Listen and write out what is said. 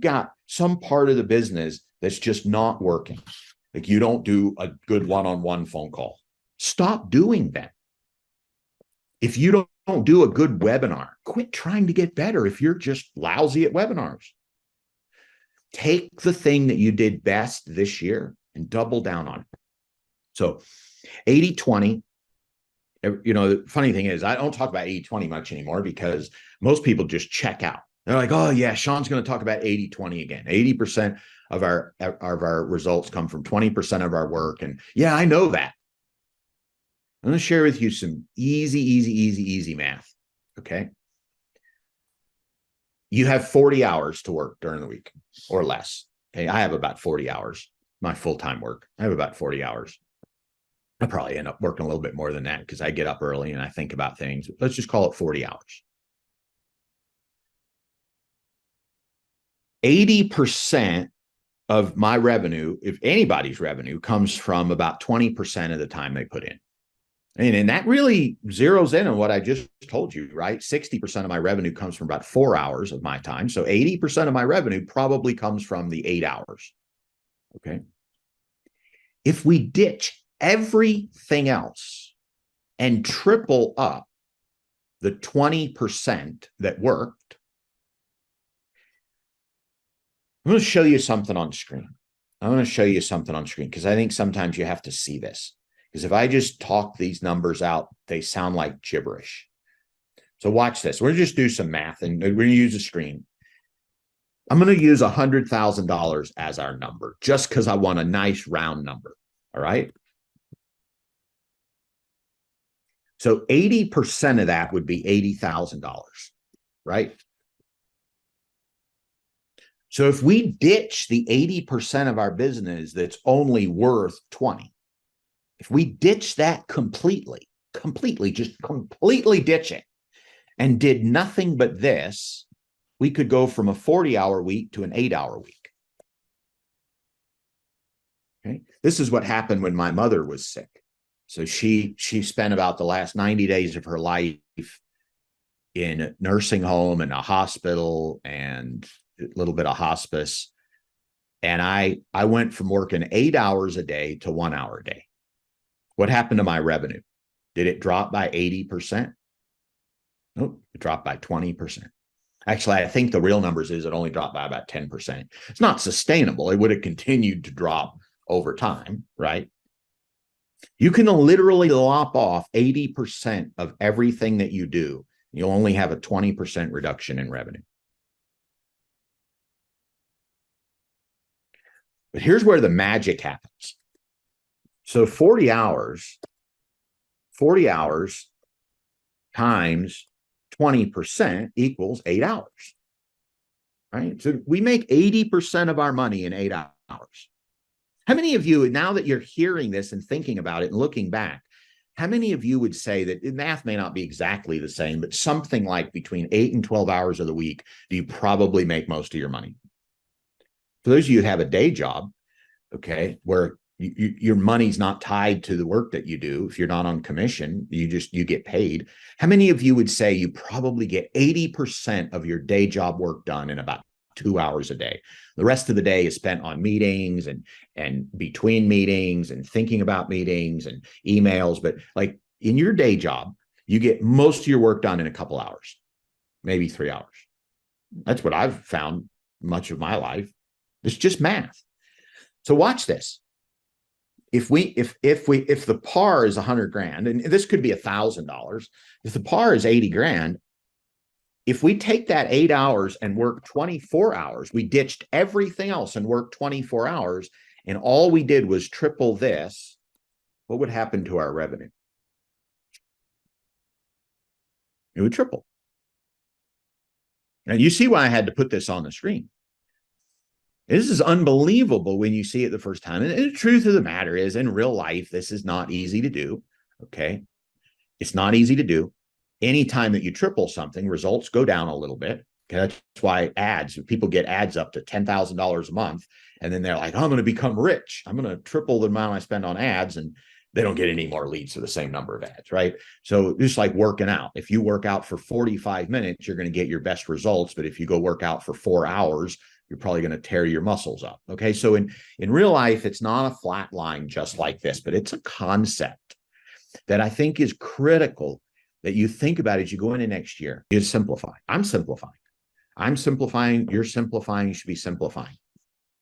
got some part of the business that's just not working, like you don't do a good one-on-one phone call, stop doing that. If you don't do a good webinar, quit trying to get better if you're just lousy at webinars. Take the thing that you did best this year and double down on it. So 80-20, the funny thing is I don't talk about 80-20 much anymore because most people just check out. They're like, oh yeah, Sean's going to talk about 80-20 again. 80% of our results come from 20% of our work. And yeah, I know that. I'm going to share with you some easy math. Okay. You have 40 hours to work during the week or less. Okay. I have about 40 hours, my full-time work. I have about 40 hours. I probably end up working a little bit more than that because I get up early and I think about things. Let's just call it 40 hours. 80% of my revenue, if anybody's revenue, comes from about 20% of the time they put in. And that really zeroes in on what I just told you, right? 60% of my revenue comes from about 4 hours of my time. So 80% of my revenue probably comes from the 8 hours. Okay. If we ditch everything else and triple up the 20% that worked, I'm going to show you something on screen. I'm going to show you something on screen because I think sometimes you have to see this. Because if I just talk these numbers out, they sound like gibberish. So watch this. We're going to just do some math and we're going to use a screen. I'm going to use $100,000 as our number just because I want a nice round number. All right. So 80% of that would be $80,000, right? So if we ditch the 80% of our business that's only worth 20, if we ditch that completely ditch it and did nothing but this, we could go from a 40-hour week to an 8-hour week. Okay. This is what happened when my mother was sick. So she spent about the last 90 days of her life in a nursing home and a hospital and a little bit of hospice. And I went from working 8 hours a day to 1 hour a day. What happened to my revenue? Did it drop by 80%? Nope, it dropped by 20%. Actually, I think the real numbers is it only dropped by about 10%. It's not sustainable. It would have continued to drop over time, right? You can literally lop off 80% of everything that you do. You'll only have a 20% reduction in revenue. But here's where the magic happens. So 40 hours times 20% equals 8 hours, right? So we make 80% of our money in 8 hours. How many of you, now that you're hearing this and thinking about it and looking back, how many of you would say that math may not be exactly the same, but something like between 8 and 12 hours of the week, do you probably make most of your money? For those of you who have a day job, okay, where your money's not tied to the work that you do. If you're not on commission, you get paid. How many of you would say you probably get 80% of your day job work done in about 2 hours a day? The rest of the day is spent on meetings and between meetings and thinking about meetings and emails. But like in your day job, you get most of your work done in a couple hours, maybe 3 hours. That's what I've found much of my life. It's just math. So watch this. If the par is 100 grand, and this could be $1,000, if the par is 80 grand, if we take that 8 hours and work 24 hours, we ditched everything else and worked 24 hours, and all we did was triple this, what would happen to our revenue? It would triple. And you see why I had to put this on the screen. This is unbelievable when you see it the first time. And the truth of the matter is, in real life, this is not easy to do, okay? It's not easy to do. Anytime that you triple something, results go down a little bit. Okay? That's why people get ads up to $10,000 a month, and then they're like, oh, I'm going to become rich. I'm going to triple the amount I spend on ads, and they don't get any more leads for the same number of ads, right? So just like working out. If you work out for 45 minutes, you're going to get your best results. But if you go work out for 4 hours, you're probably going to tear your muscles up. Okay. So in real life, it's not a flat line just like this, but it's a concept that I think is critical that you think about as you go into next year is simplify. I'm simplifying. I'm simplifying. You're simplifying. You should be simplifying.